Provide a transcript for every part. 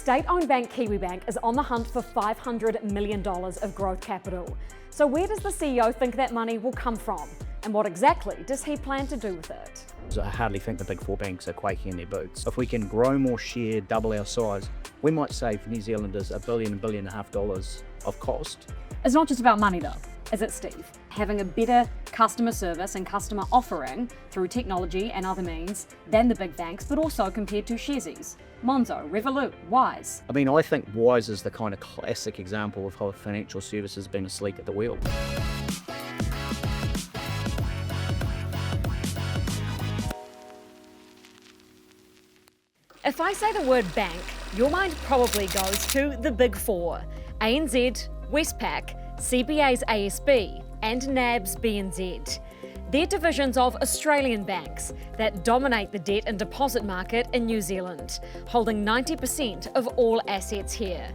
State-owned bank Kiwibank is on the hunt for $500 million of growth capital. So where does the CEO think that money will come from? And what exactly does he plan to do with it? I hardly think the big four banks are quaking in their boots. If we can grow more share, double our size, we might save New Zealanders $1 billion, $1.5 billion of cost. It's not just about money though, is it, Steve? Having a better customer service and customer offering through technology and other means than the big banks, but also compared to Sharesies, Monzo, Revolut, Wise. I think Wise is the kind of classic example of how financial services has been asleep at the wheel. If I say the word bank, your mind probably goes to the big four: ANZ, Westpac, CBA's ASB, and NAB's BNZ. They're divisions of Australian banks that dominate the debt and deposit market in New Zealand, holding 90% of all assets here.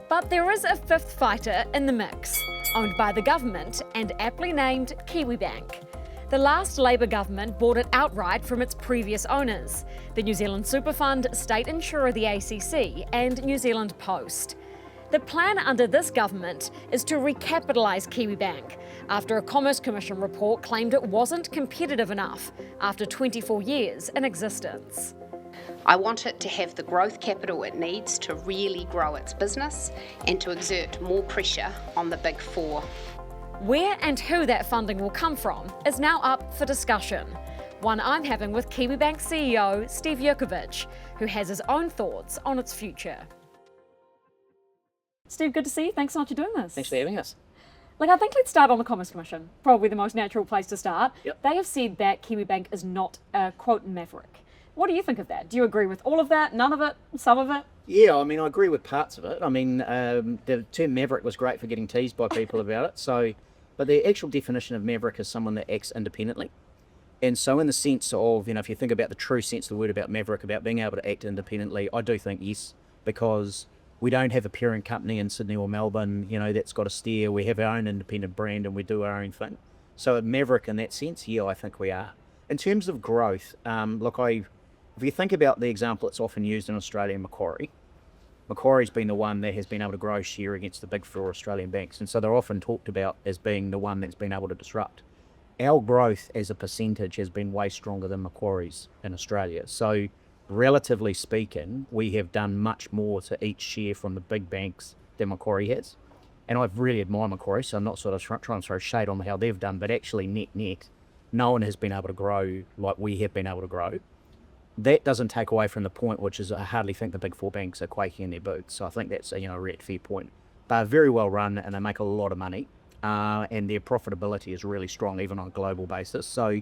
But there is a fifth fighter in the mix, owned by the government and aptly named Kiwibank. The last Labour government bought it outright from its previous owners, the New Zealand Super Fund, state insurer the ACC, and New Zealand Post. The plan under this government is to recapitalise Kiwibank after a Commerce Commission report claimed it wasn't competitive enough after 24 years in existence. I want it to have the growth capital it needs to really grow its business and to exert more pressure on the big four. Where and who that funding will come from is now up for discussion. One I'm having with Kiwibank CEO Steve Jurkovich, who has his own thoughts on its future. Steve, good to see you. Thanks so much for doing this. Thanks for having us. I think let's start on the Commerce Commission, probably the most natural place to start. Yep. They have said that Kiwibank is not a, quote, maverick. What do you think of that? Do you agree with all of that, none of it, some of it? Yeah, I agree with parts of it. The term maverick was great for getting teased by people about it. But the actual definition of maverick is someone that acts independently. And so in the sense of, if you think about the true sense of the word about maverick, about being able to act independently, I do think yes, because we don't have a parent company in Sydney or Melbourne, that's got a steer. We have our own independent brand and we do our own thing. So a maverick in that sense, yeah, I think we are. In terms of growth, if you think about the example that's often used in Australia, Macquarie's been the one that has been able to grow share against the big four Australian banks. And so they're often talked about as being the one that's been able to disrupt. Our growth as a percentage has been way stronger than Macquarie's in Australia. So relatively speaking, we have done much more to each share from the big banks than Macquarie has. And I've really admired Macquarie, so I'm not sort of trying to throw shade on how they've done, but actually net, no one has been able to grow like we have been able to grow. That doesn't take away from the point, which is I hardly think the big four banks are quaking in their boots. So I think that's a really fair point. They're very well run and they make a lot of money, and their profitability is really strong even on a global basis. So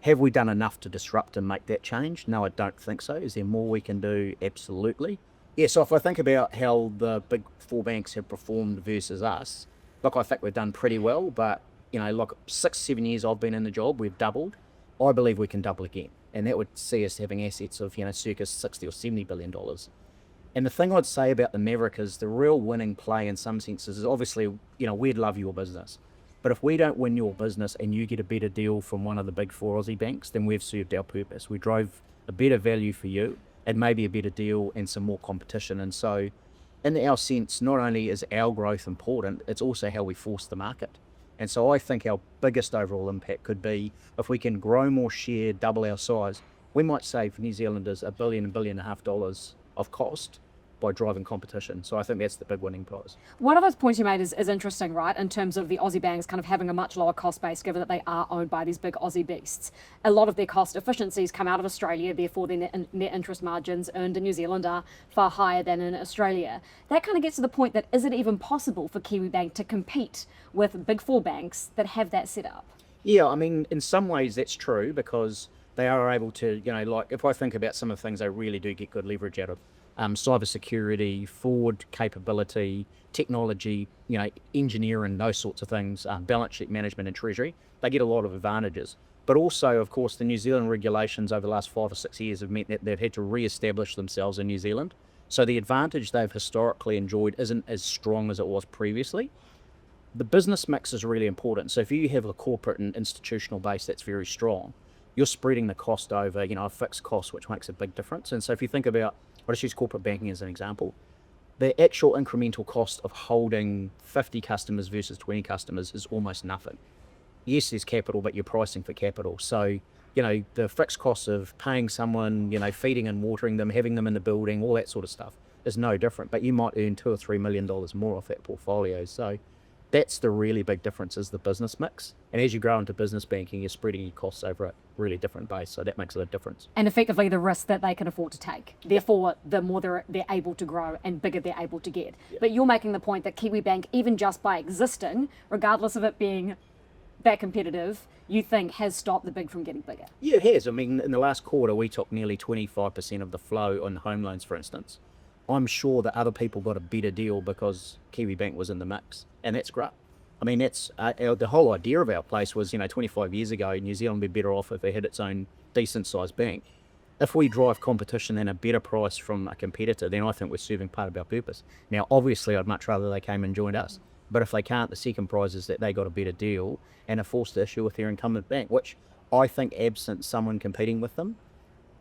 have we done enough to disrupt and make that change? No, I don't think so. Is there more we can do? Absolutely. Yeah, so if I think about how the big four banks have performed versus us, I think we've done pretty well, but 6-7 years I've been in the job, we've doubled. I believe we can double again. And that would see us having assets of, circa $60 or $70 billion. And the thing I'd say about the maverick is the real winning play in some senses is obviously, we'd love your business. But if we don't win your business and you get a better deal from one of the big four Aussie banks, then we've served our purpose. We drove a better value for you and maybe a better deal and some more competition. And so in our sense, not only is our growth important, it's also how we force the market. And so I think our biggest overall impact could be if we can grow more share, double our size, we might save New Zealanders $1 billion, $1.5 billion of cost by driving competition. So I think that's the big winning prize. One of those points you made is interesting, right, in terms of the Aussie banks kind of having a much lower cost base given that they are owned by these big Aussie beasts. A lot of their cost efficiencies come out of Australia, therefore their net interest margins earned in New Zealand are far higher than in Australia. That kind of gets to the point that is it even possible for Kiwibank to compete with big four banks that have that set up? Yeah, in some ways that's true because they are able to, if I think about some of the things they really do get good leverage out of, cybersecurity, forward capability, technology, engineering, those sorts of things, balance sheet management and treasury, they get a lot of advantages. But also, of course, the New Zealand regulations over the last 5 or 6 years have meant that they've had to re-establish themselves in New Zealand. So the advantage they've historically enjoyed isn't as strong as it was previously. The business mix is really important. So if you have a corporate and institutional base that's very strong, you're spreading the cost over, a fixed cost, which makes a big difference. And so if you think about, I'll just use corporate banking as an example. the actual incremental cost of holding 50 customers versus 20 customers is almost nothing. Yes, there's capital, but you're pricing for capital. So, the fixed costs of paying someone, feeding and watering them, having them in the building, all that sort of stuff is no different. But you might earn $2 or $3 million more off that portfolio. So that's the really big difference, is the business mix. And as you grow into business banking, you're spreading your costs over a really different base. So that makes a difference. And effectively the risk that they can afford to take. Therefore, the more they're able to grow and bigger they're able to get. Yeah. But you're making the point that Kiwibank, even just by existing, regardless of it being that competitive, you think has stopped the big from getting bigger? Yeah, it has. I mean, in the last quarter, we took nearly 25% of the flow on home loans, for instance. I'm sure that other people got a better deal because Kiwibank was in the mix, and that's great. I mean, that's the whole idea of our place was, 25 years ago, New Zealand would be better off if it had its own decent-sized bank. If we drive competition and a better price from a competitor, then I think we're serving part of our purpose. Now, obviously, I'd much rather they came and joined us. But if they can't, the second prize is that they got a better deal and are forced to issue with their incumbent bank, which I think, absent someone competing with them,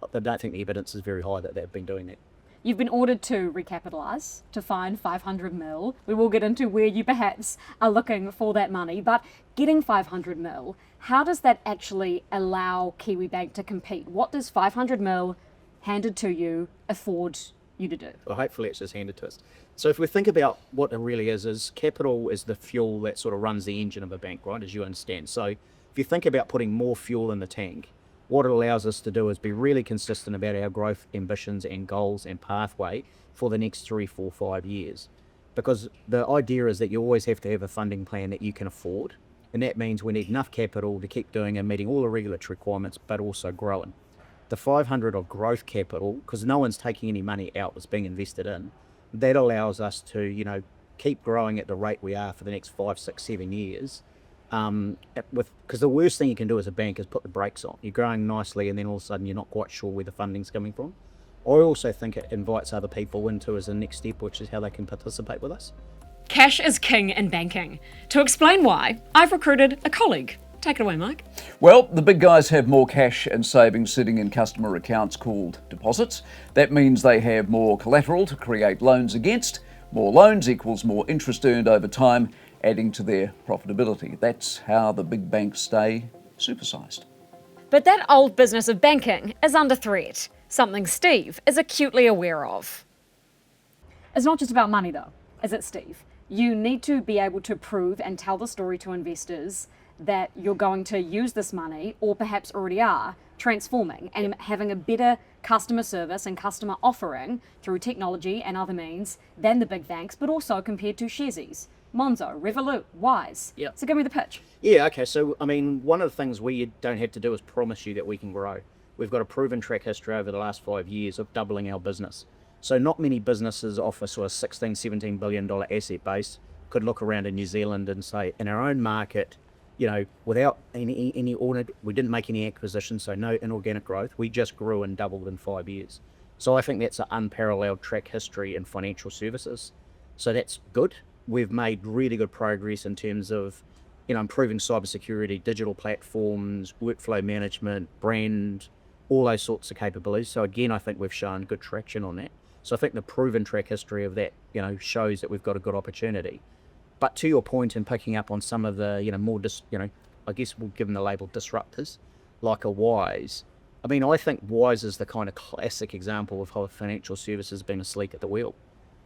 I don't think the evidence is very high that they've been doing that. You've been ordered to recapitalise, to find 500 mil. We will get into where you perhaps are looking for that money, but getting 500 mil, how does that actually allow Kiwibank to compete? What does 500 mil handed to you afford you to do? Well, hopefully it's just handed to us. So if we think about what it really is capital is the fuel that sort of runs the engine of a bank, right, as you understand. So if you think about putting more fuel in the tank, what it allows us to do is be really consistent about our growth ambitions and goals and pathway for the next 3, 4, 5 years. Because the idea is that you always have to have a funding plan that you can afford. And that means we need enough capital to keep doing and meeting all the regulatory requirements, but also growing. The 500 of growth capital, because no one's taking any money out, it's being invested in, that allows us to, keep growing at the rate we are for the next 5, 6, 7 years. Because the worst thing you can do as a bank is put the brakes on. You're growing nicely and then all of a sudden you're not quite sure where the funding's coming from. I also think it invites other people into as a next step, which is how they can participate with us. Cash is king in banking. To explain why, I've recruited a colleague. Take it away, Mike. Well, the big guys have more cash and savings sitting in customer accounts called deposits. That means they have more collateral to create loans against. More loans equals more interest earned over time, adding to their profitability. That's how the big banks stay supersized. But that old business of banking is under threat, something Steve is acutely aware of. It's not just about money though, is it, Steve? You need to be able to prove and tell the story to investors that you're going to use this money, or perhaps already are, transforming and having a better customer service and customer offering through technology and other means than the big banks, but also compared to Sharesies, Monzo, Revolut, Wise. Yeah. So give me the pitch. Yeah, okay. So, I mean, one of the things we don't have to do is promise you that we can grow. We've got a proven track history over the last 5 years of doubling our business. So not many businesses offer sort of $16, $17 billion asset base could look around in New Zealand and say, in our own market, without any audit, we didn't make any acquisitions, so no inorganic growth. We just grew and doubled in 5 years. So I think that's an unparalleled track history in financial services. So that's good. We've made really good progress in terms of, improving cybersecurity, digital platforms, workflow management, brand, all those sorts of capabilities. So again, I think we've shown good traction on that. So I think the proven track history of that, shows that we've got a good opportunity. But to your point in picking up on some of the, more, I guess we'll give them the label disruptors, like a Wise. I mean, I think Wise is the kind of classic example of how financial services has been asleep at the wheel.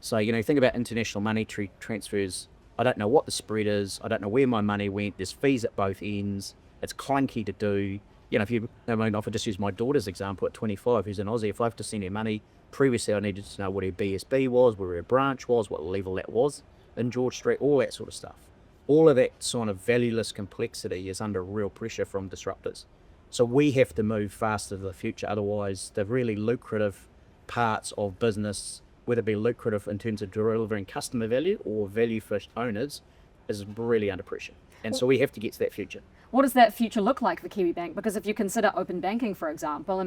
So, think about international monetary transfers. I don't know what the spread is. I don't know where my money went. There's fees at both ends. It's clunky to do. If I just use my daughter's example at 25, who's an Aussie, if I have to send her money, previously I needed to know what her BSB was, where her branch was, what level that was in George Street, all that sort of stuff. All of that sort of valueless complexity is under real pressure from disruptors. So we have to move faster to the future. Otherwise, the really lucrative parts of business, whether it be lucrative in terms of delivering customer value or value for owners, is really under pressure. And so we have to get to that future. What does that future look like for Kiwibank? Because if you consider open banking, for example,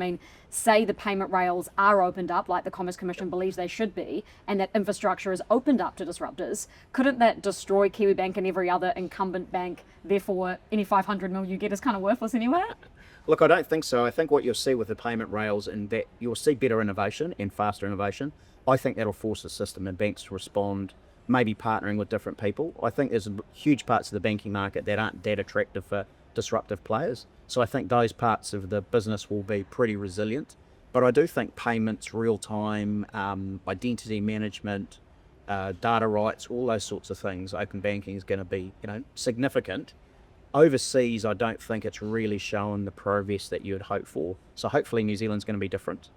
say the payment rails are opened up like the Commerce Commission believes they should be, and that infrastructure is opened up to disruptors, couldn't that destroy Kiwibank and every other incumbent bank? Therefore, any 500 mil you get is kind of worthless anyway? Look, I don't think so. I think what you'll see with the payment rails and that you'll see better innovation and faster innovation, I think that'll force the system and banks to respond, maybe partnering with different people. I think there's huge parts of the banking market that aren't that attractive for disruptive players. So I think those parts of the business will be pretty resilient. But I do think payments, real-time, identity management, data rights, all those sorts of things, open banking is going to be, significant. Overseas, I don't think it's really shown the progress that you would hope for. So hopefully New Zealand's going to be different.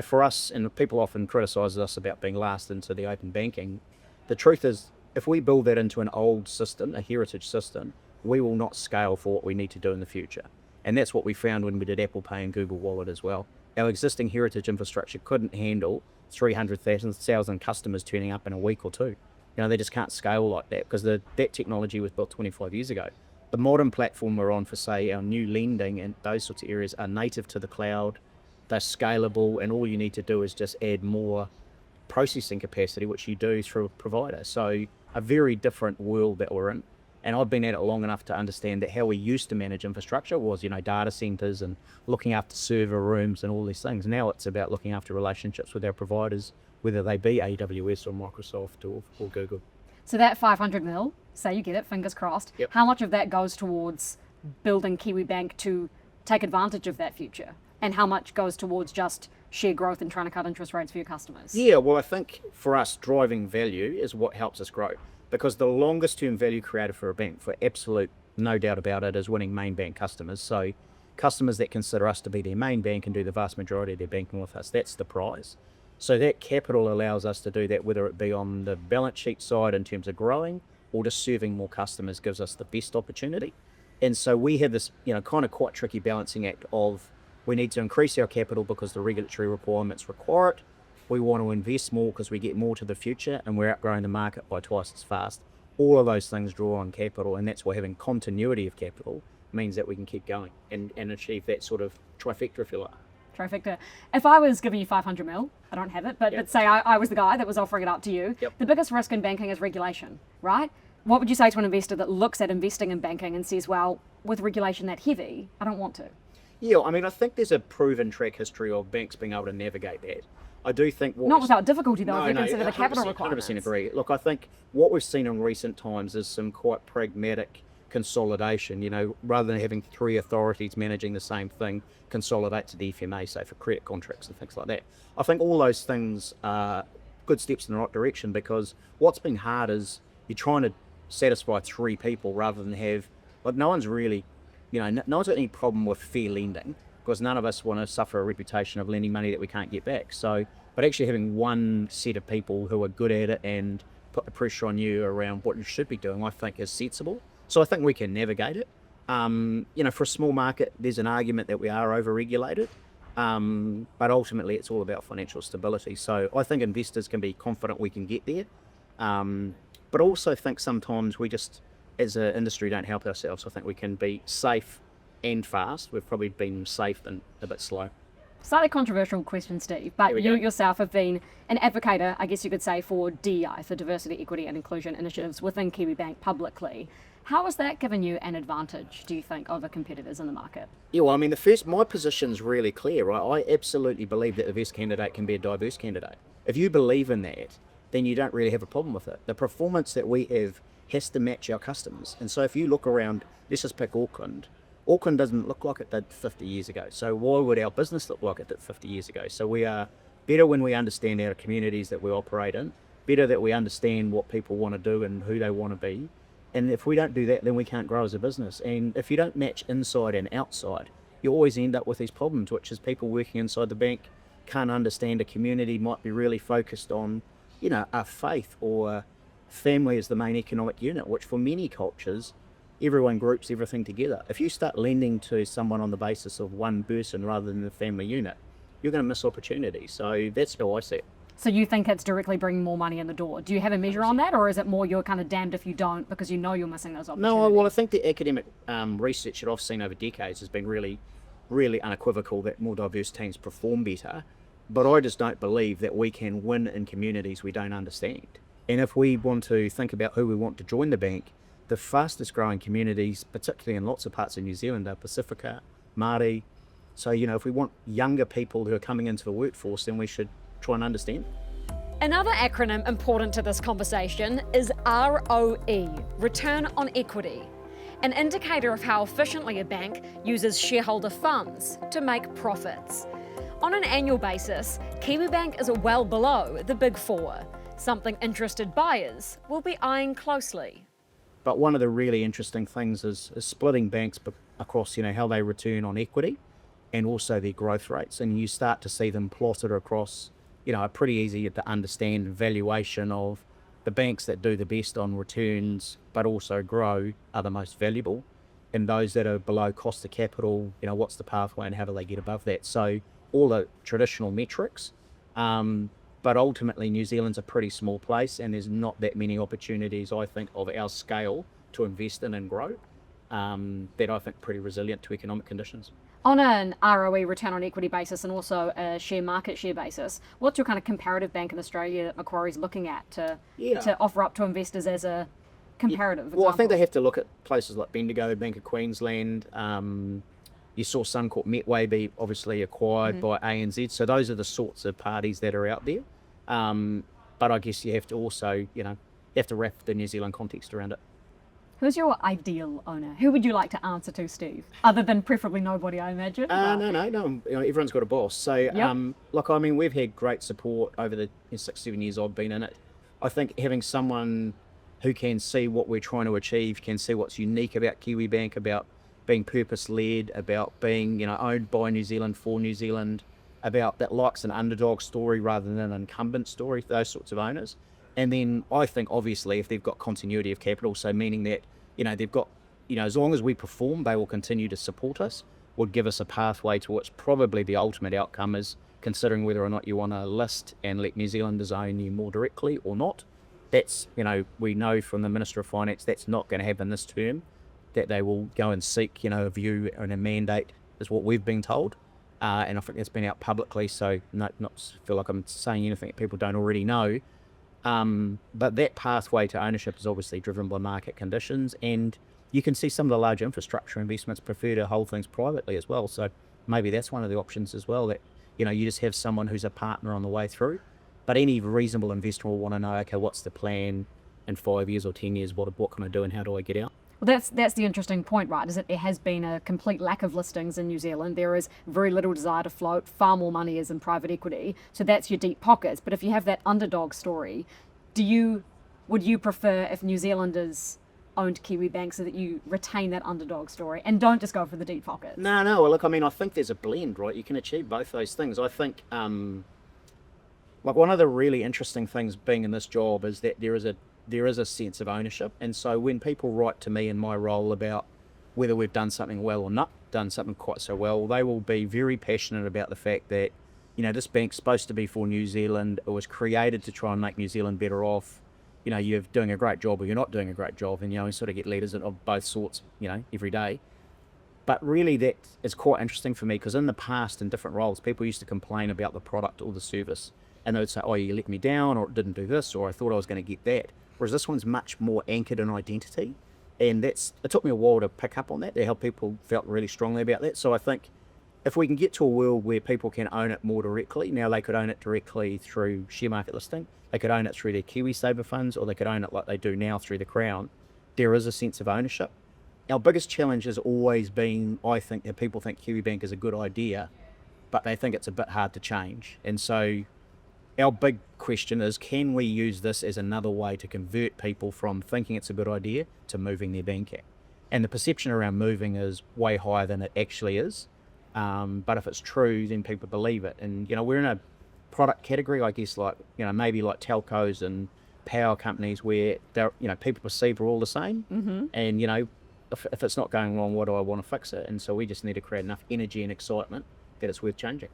For us, and people often criticise us about being last into the open banking, the truth is, if we build that into an old system, a heritage system, we will not scale for what we need to do in the future. And that's what we found when we did Apple Pay and Google Wallet as well. Our existing heritage infrastructure couldn't handle 300,000 customers turning up in a week or two. They just can't scale like that because that technology was built 25 years ago. The modern platform we're on for, say, our new lending and those sorts of areas are native to the cloud. They're scalable, and all you need to do is just add more processing capacity, which you do through a provider. So a very different world that we're in. And I've been at it long enough to understand that how we used to manage infrastructure was, data centers and looking after server rooms and all these things. Now it's about looking after relationships with our providers, whether they be AWS or Microsoft or Google. So that 500 mil, say you get it, fingers crossed, Yep. How much of that goes towards building Kiwibank to take advantage of that future? And how much goes towards just sheer growth and trying to cut interest rates for your customers? Yeah, well, I think for us, driving value is what helps us grow. Because the longest term value created for a bank, for absolute no doubt about it, is winning main bank customers. So customers that consider us to be their main bank and do the vast majority of their banking with us, that's the prize. So that capital allows us to do that, whether it be on the balance sheet side in terms of growing or just serving more customers gives us the best opportunity. And so we have this, kind of quite tricky balancing act of we need to increase our capital because the regulatory requirements require it. We want to invest more because we get more to the future and we're outgrowing the market by twice as fast. All of those things draw on capital, and that's why having continuity of capital means that we can keep going and achieve that sort of trifecta, if you like. Trifecta. If I was giving you 500 mil, I don't have it, but say I was the guy that was offering it up to you, Yep. The biggest risk in banking is regulation, right? What would you say to an investor that looks at investing in banking and says, well, with regulation that heavy, I don't want to? Yeah, I think there's a proven track history of banks being able to navigate that. I do think Not without difficulty, though, if you consider the capital 100% requirements. 100% agree. Look, I think what we've seen in recent times is some quite pragmatic consolidation. Rather than having three authorities managing the same thing, consolidate to the FMA, say, for credit contracts and things like that. I think all those things are good steps in the right direction, because what's been hard is you're trying to satisfy three people rather than have, no one's really, no one's got any problem with fair lending, because none of us want to suffer a reputation of lending money that we can't get back. So, but actually having one set of people who are good at it and put the pressure on you around what you should be doing, I think is sensible. So I think we can navigate it. For a small market, there's an argument that we are over-regulated, but ultimately it's all about financial stability. So I think investors can be confident we can get there, but also think sometimes we just, as an industry, don't help ourselves. I think we can be safe and fast. We've probably been safe and a bit slow. Slightly controversial question, Steve, but you yourself have been an advocator, I guess you could say, for DEI, for diversity, equity and inclusion initiatives within Kiwibank publicly. How has that given you an advantage, do you think, over competitors in the market? Yeah, well, my position's really clear, right? I absolutely believe that the best candidate can be a diverse candidate. If you believe in that, then you don't really have a problem with it. The performance that we have has to match our customers. And so if you look around, let's just pick Auckland. Auckland doesn't look like it did 50 years ago. So why would our business look like it did 50 years ago? So we are better when we understand our communities that we operate in, better that we understand what people want to do and who they want to be. And if we don't do that, then we can't grow as a business. And if you don't match inside and outside, you always end up with these problems, which is people working inside the bank can't understand a community, might be really focused on, a faith or family as the main economic unit, which for many cultures, everyone groups everything together. If you start lending to someone on the basis of one person rather than the family unit, you're going to miss opportunities. So that's how I see it. So you think it's directly bringing more money in the door? Do you have a measure on that, or is it more you're kind of damned if you don't because you know you're missing those opportunities? No, well, I think the academic research that I've seen over decades has been really, really unequivocal that more diverse teams perform better. But I just don't believe that we can win in communities we don't understand. And if we want to think about who we want to join the bank, the fastest growing communities, particularly in lots of parts of New Zealand, are Pacifica, Māori. So, if we want younger people who are coming into the workforce, then we should try and understand. Another acronym important to this conversation is ROE, Return on Equity, an indicator of how efficiently a bank uses shareholder funds to make profits. On an annual basis, Kiwibank is well below the Big Four, something interested buyers will be eyeing closely. But one of the really interesting things is splitting banks across, how they return on equity and also their growth rates. And you start to see them plotted across, a pretty easy to understand valuation of the banks that do the best on returns, but also grow, are the most valuable. And those that are below cost of capital, what's the pathway and how do they get above that? So all the traditional metrics, but ultimately New Zealand's a pretty small place and there's not that many opportunities, I think, of our scale to invest in and grow, that I think pretty resilient to economic conditions. On an ROE, return on equity basis, and also a market share basis, what's your kind of comparative bank in Australia that Macquarie's looking at to offer up to investors as a comparative example? Well, I think they have to look at places like Bendigo, Bank of Queensland. You saw Suncorp Metway be obviously acquired by ANZ. So those are the sorts of parties that are out there. But I guess you have to also, wrap the New Zealand context around it. Who's your ideal owner? Who would you like to answer to, Steve? Other than preferably nobody, I imagine. No. Everyone's got a boss. So, we've had great support over the 6-7 years I've been in it. I think having someone who can see what we're trying to achieve, can see what's unique about Kiwibank, about being purpose-led, about being, owned by New Zealand for New Zealand, about that likes an underdog story rather than an incumbent story, those sorts of owners. And then I think, obviously, if they've got continuity of capital, so meaning that, they've got, as long as we perform, they will continue to support us, would give us a pathway to what's probably the ultimate outcome is considering whether or not you want to list and let New Zealanders own you more directly or not. That's, we know from the Minister of Finance that's not going to happen this term, that they will go and seek, a view and a mandate is what we've been told. And I think that's been out publicly, so not feel like I'm saying anything that people don't already know. But that pathway to ownership is obviously driven by market conditions, and you can see some of the large infrastructure investments prefer to hold things privately as well. So maybe that's one of the options as well, that, you just have someone who's a partner on the way through. But any reasonable investor will want to know, okay, what's the plan in 5 years or 10 years? What can I do and how do I get out? Well, that's the interesting point, right? Is it has been a complete lack of listings in New Zealand. There is very little desire to float. Far more money is in private equity. So that's your deep pockets. But if you have that underdog story, would you prefer if New Zealanders owned Kiwibank so that you retain that underdog story and don't just go for the deep pockets? No. Well, look, I think there's a blend, right? You can achieve both those things. I think, one of the really interesting things being in this job is that there is a sense of ownership. And so when people write to me in my role about whether we've done something well or not done something quite so well, they will be very passionate about the fact that, this bank's supposed to be for New Zealand. It was created to try and make New Zealand better off. You're doing a great job or you're not doing a great job. And, we sort of get letters of both sorts, every day. But really that is quite interesting for me because in the past in different roles, people used to complain about the product or the service. And they would say, oh, you let me down, or it didn't do this, or I thought I was going to get that. Whereas this one's much more anchored in identity. And it took me a while to pick up on that, to how people felt really strongly about that. So I think if we can get to a world where people can own it more directly, now they could own it directly through share market listing, they could own it through their KiwiSaver funds, or they could own it like they do now through the Crown, there is a sense of ownership. Our biggest challenge has always been, I think, that people think Kiwibank is a good idea, but they think it's a bit hard to change. And so our big question is, can we use this as another way to convert people from thinking it's a good idea to moving their bank app? And the perception around moving is way higher than it actually is. But if it's true, then people believe it. And, we're in a product category, I guess, like, maybe like telcos and power companies where they're, people perceive we're all the same. Mm-hmm. And, if it's not going wrong, what do I want to fix it? And so we just need to create enough energy and excitement that it's worth changing.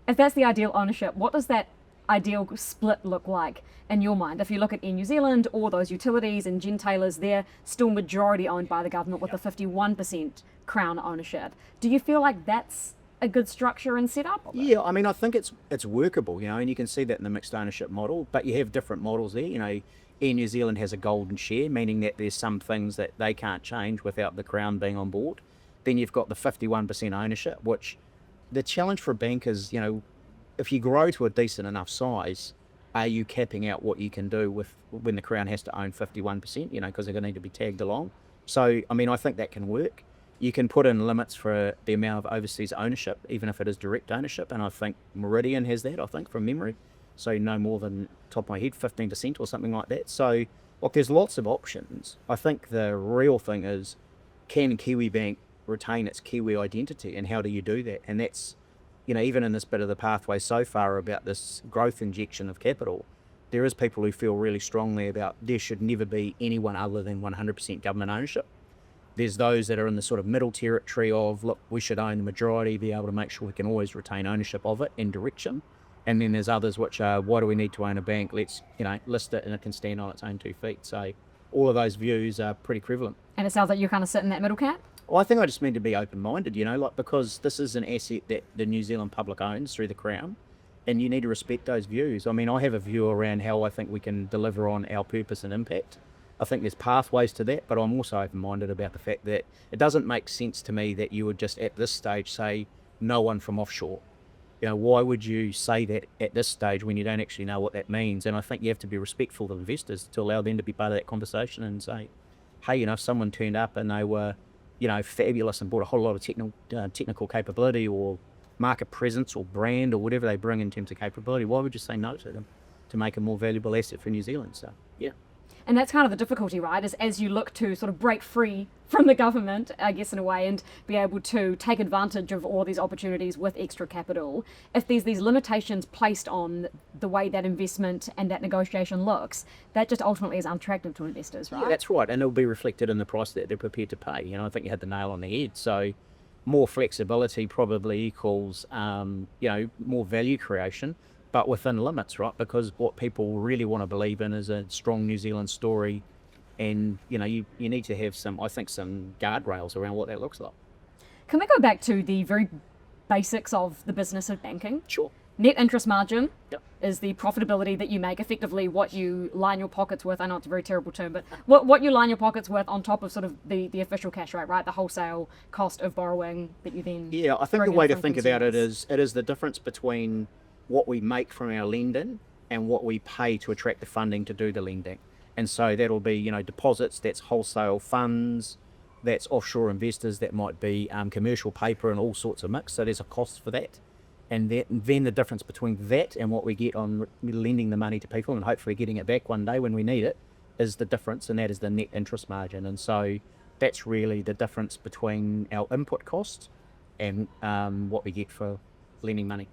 If that's the ideal ownership, what does that ideal split look like in your mind? If you look at Air New Zealand or those utilities and gentailers, they're still majority owned by the government with a 51% Crown ownership. Do you feel like that's a good structure and setup? Yeah, I think it's workable, and you can see that in the mixed ownership model, but you have different models there. Air New Zealand has a golden share, meaning that there's some things that they can't change without the Crown being on board. Then you've got the 51% ownership, which the challenge for a bank is, if you grow to a decent enough size, are you capping out what you can do with when the Crown has to own 51%, because they're going to need to be tagged along. So, I mean, I think that can work. You can put in limits for the amount of overseas ownership, even if it is direct ownership, and I think Meridian has that, I think, from memory. So no more than, top of my head, 15% or something like that. So, look, there's lots of options. I think the real thing is, can Kiwibank retain its Kiwi identity, and how do you do that? And that's, even in this bit of the pathway so far about this growth injection of capital, there is people who feel really strongly about there should never be anyone other than 100% government ownership. There's those that are in the sort of middle territory of, look, we should own the majority, be able to make sure we can always retain ownership of it and direction. And then there's others which are, why do we need to own a bank? Let's, list it and it can stand on its own 2 feet. So all of those views are pretty prevalent. And it sounds like you kind of sit in that middle camp? Well, I think I just mean to be open-minded, because this is an asset that the New Zealand public owns through the Crown, and you need to respect those views. I mean, I have a view around how I think we can deliver on our purpose and impact. I think there's pathways to that, but I'm also open-minded about the fact that it doesn't make sense to me that you would just at this stage say no one from offshore. Why would you say that at this stage when you don't actually know what that means? And I think you have to be respectful of investors to allow them to be part of that conversation and say, hey, if someone turned up and they were, fabulous and brought a whole lot of technical capability or market presence or brand or whatever they bring in terms of capability, why would you say no to them to make a more valuable asset for New Zealand? So, yeah. And that's kind of the difficulty, right, is as you look to sort of break free from the government, I guess, in a way, and be able to take advantage of all these opportunities with extra capital, if there's these limitations placed on the way that investment and that negotiation looks, that just ultimately is unattractive to investors, right? Yeah, that's right, and it'll be reflected in the price that they're prepared to pay. I think you had the nail on the head. So more flexibility probably equals, more value creation, but within limits, right? Because what people really want to believe in is a strong New Zealand story, and you need to have some guardrails around what that looks like. Can we go back to the very basics of the business of banking? Sure. Net interest margin Yep. is the profitability that you make, effectively what you line your pockets with. I know it's a very terrible term, but what you line your pockets with on top of sort of the official cash rate, right? The wholesale cost of borrowing that you then... Yeah, I think the bring way in to from think about it consumers. is the difference between what we make from our lending and what we pay to attract the funding to do the lending. And so that'll be, deposits, that's wholesale funds, that's offshore investors, that might be commercial paper and all sorts of mix. So there's a cost for that. And then the difference between that and what we get on lending the money to people and hopefully getting it back one day when we need it is the difference, and that is the net interest margin. And so that's really the difference between our input costs and what we get for lending money.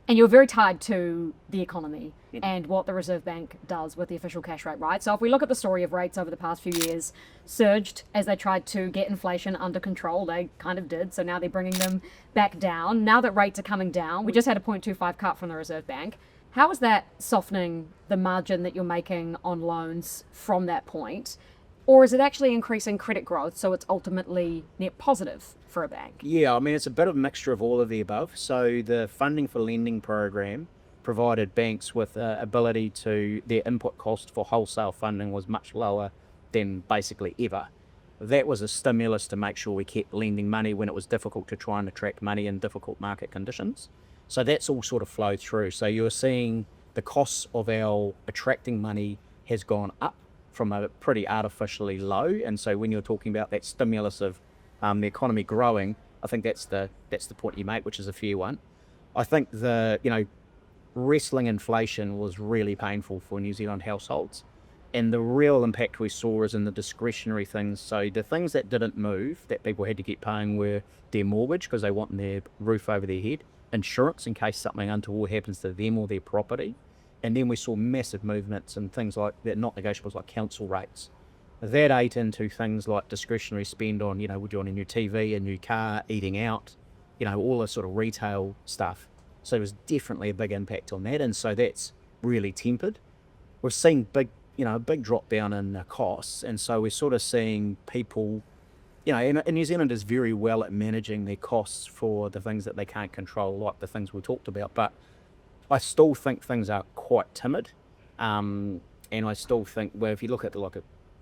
And you're very tied to the economy and what the Reserve Bank does with the official cash rate, right? So if we look at the story of rates over the past few years, surged as they tried to get inflation under control. They kind of did. So now they're bringing them back down. Now that rates are coming down, we just had a 0.25 cut from the Reserve Bank. How is that softening the margin that you're making on loans from that point? Or is it actually increasing credit growth, so it's ultimately net positive for a bank? Yeah, I mean, it's a bit of a mixture of all of the above. So the funding for lending program provided banks with ability to, their input cost for wholesale funding was much lower than basically ever. That was a stimulus to make sure we kept lending money when it was difficult to try and attract money in difficult market conditions. So that's all sort of flowed through. So you're seeing the costs of our attracting money has gone up from a pretty artificially low. And so when you're talking about that stimulus of the economy growing, I think that's the point you make, which is a fair one. I think wrestling inflation was really painful for New Zealand households, and the real impact we saw is in the discretionary things. So the things that didn't move that people had to keep paying were their mortgage, because they want their roof over their head, insurance in case something untoward happens to them or their property, and then we saw massive movements in things like that, not negotiables, like council rates. That ate into things like discretionary spend on, would you want a new TV, a new car, eating out, all the sort of retail stuff. So there was definitely a big impact on that, and so that's really tempered. We've seen a big drop down in costs, and so we're sort of seeing people, and New Zealand is very well at managing their costs for the things that they can't control, like the things we talked about, but I still think things are quite timid, and I still think, well, if you look at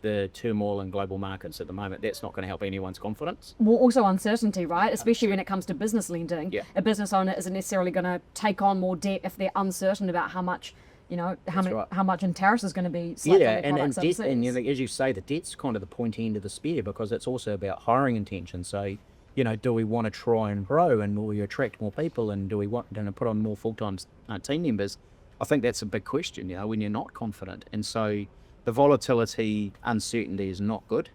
the turmoil in global markets at the moment, that's not going to help anyone's confidence. Well, also uncertainty, right? Especially when it comes to business lending. Yeah. A business owner isn't necessarily going to take on more debt if they're uncertain about how much how much in tariffs is going to be slapped on their and products debt, overseas. and as you say, the debt's kind of the pointy end of the spear, because it's also about hiring intention. So, do we want to try and grow, and will we attract more people, and do we want to put on more full-time team members? I think that's a big question, when you're not confident. And so the volatility, uncertainty is not good.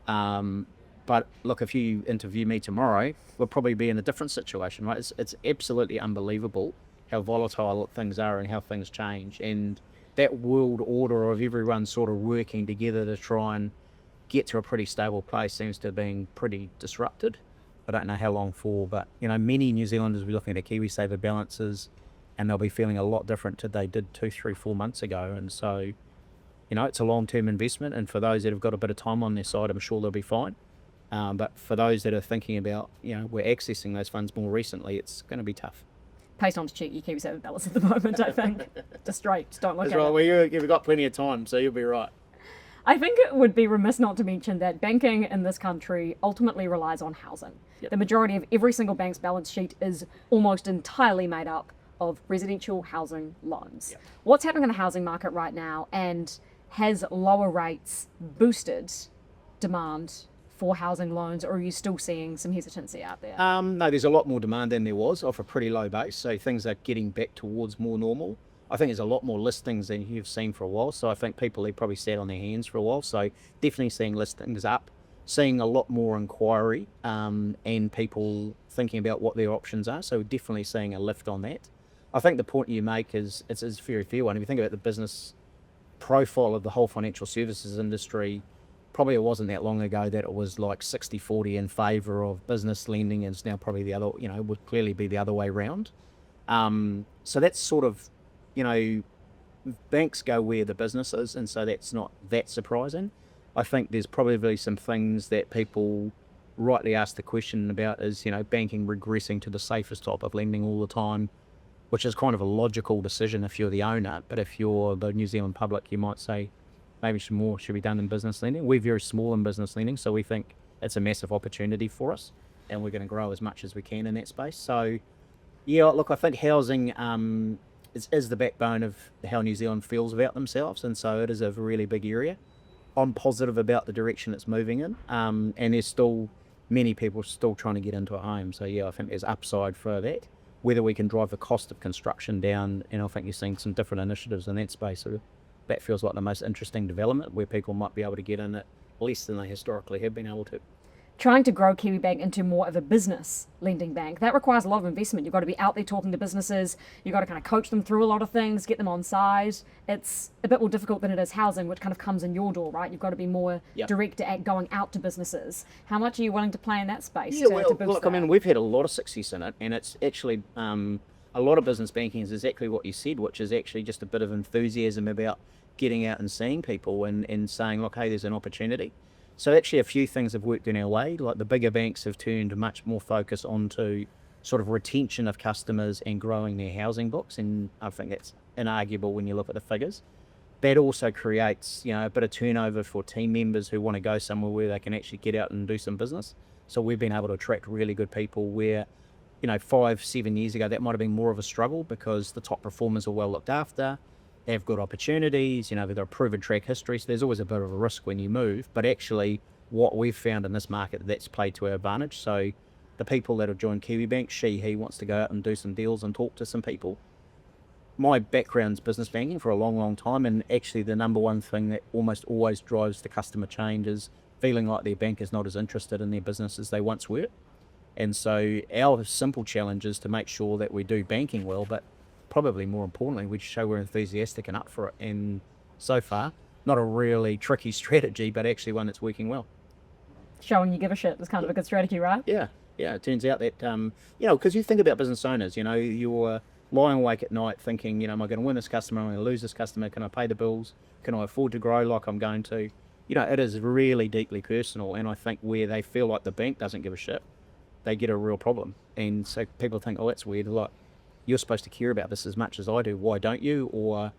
But look, if you interview me tomorrow, we'll probably be in a different situation, right? It's absolutely unbelievable how volatile things are and how things change. And that world order of everyone sort of working together to try and get to a pretty stable place seems to have been pretty disrupted. I don't know how long for, but, many New Zealanders will be looking at KiwiSaver balances and they'll be feeling a lot different to they did 2, 3, 4 months ago. And so, it's a long-term investment. And for those that have got a bit of time on their side, I'm sure they'll be fine. But for those that are thinking about, we're accessing those funds more recently, it's going to be tough. Pays time to check your KiwiSaver balance at the moment, I think. Just don't look That's at right. it. Well, you've got plenty of time, so you'll be right. I think it would be remiss not to mention that banking in this country ultimately relies on housing. Yep. The majority of every single bank's balance sheet is almost entirely made up of residential housing loans. Yep. What's happening in the housing market right now, and has lower rates boosted demand for housing loans, or are you still seeing some hesitancy out there? No, there's a lot more demand than there was off a pretty low base, so things are getting back towards more normal. I think there's a lot more listings than you've seen for a while, so I think people have probably sat on their hands for a while, so definitely seeing listings up, seeing a lot more inquiry, and people thinking about what their options are, so definitely seeing a lift on that. I think the point you make is it's a very fair one. If you think about the business profile of the whole financial services industry, probably it wasn't that long ago that it was like 60-40 in favour of business lending, and it's now probably the other, would clearly be the other way round. So that's sort of, banks go where the business is, and so that's not that surprising. I think there's probably some things that people rightly ask the question about is, banking regressing to the safest type of lending all the time, which is kind of a logical decision if you're the owner. But if you're the New Zealand public, you might say maybe more should be done in business lending. We're very small in business lending, so we think it's a massive opportunity for us, and we're going to grow as much as we can in that space. So, yeah, look, I think housing is the backbone of how New Zealand feels about themselves, and so it is a really big area. I'm positive about the direction it's moving in, and there's still many people still trying to get into a home. So, yeah, I think there's upside for that. Whether we can drive the cost of construction down, and I think you're seeing some different initiatives in that space. So that feels like the most interesting development, where people might be able to get in it less than they historically have been able to. Trying to grow Kiwibank into more of a business lending bank, that requires a lot of investment. You've got to be out there talking to businesses. You've got to kind of coach them through a lot of things, get them on side. It's a bit more difficult than it is housing, which kind of comes in your door, right? You've got to be more direct at going out to businesses. How much are you willing to play in that space to boost look, that? I mean, we've had a lot of success in it, and it's actually a lot of business banking is exactly what you said, which is actually just a bit of enthusiasm about getting out and seeing people and saying, look, hey, there's an opportunity. So actually a few things have worked in our way. Like the bigger banks have turned much more focus onto sort of retention of customers and growing their housing books, and I think that's inarguable when you look at the figures. That also creates, a bit of turnover for team members who want to go somewhere where they can actually get out and do some business. So we've been able to attract really good people where, 5-7 years ago, that might have been more of a struggle because the top performers are well looked after. They have good opportunities, they've got a proven track history, so there's always a bit of a risk when you move. But actually, what we've found in this market, that's played to our advantage. So the people that have joined Kiwibank, he wants to go out and do some deals and talk to some people. My background's business banking for a long, long time, and actually the number one thing that almost always drives the customer change is feeling like their bank is not as interested in their business as they once were. And so our simple challenge is to make sure that we do banking well, but probably more importantly, we show we're enthusiastic and up for it. And so far, not a really tricky strategy, but actually one that's working well. Showing you give a shit is kind of a good strategy, right? Yeah. It turns out that, because you think about business owners, you're lying awake at night thinking, am I going to win this customer? Am I going to lose this customer? Can I pay the bills? Can I afford to grow like I'm going to? It is really deeply personal. And I think where they feel like the bank doesn't give a shit, they get a real problem. And so people think, oh, that's weird. Like, you're supposed to care about this as much as I do. Why don't you? Or,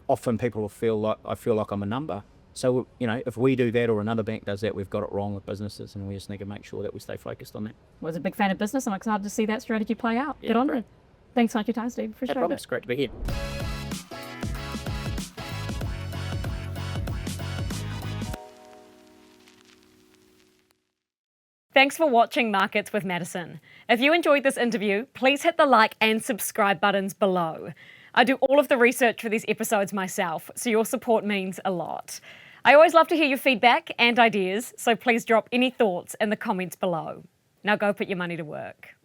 often people will feel like I feel like I'm a number. So, if we do that or another bank does that, we've got it wrong with businesses, and we just need to make sure that we stay focused on that. Was a big fan of business. I'm excited to see that strategy play out. Yeah, Get on great. it. Thanks so much for your time, Steve. Appreciate No problem. it. It's great to be here. Thanks for watching Markets with Madison. If you enjoyed this interview, please hit the like and subscribe buttons below. I do all of the research for these episodes myself, so your support means a lot. I always love to hear your feedback and ideas, so please drop any thoughts in the comments below. Now go put your money to work.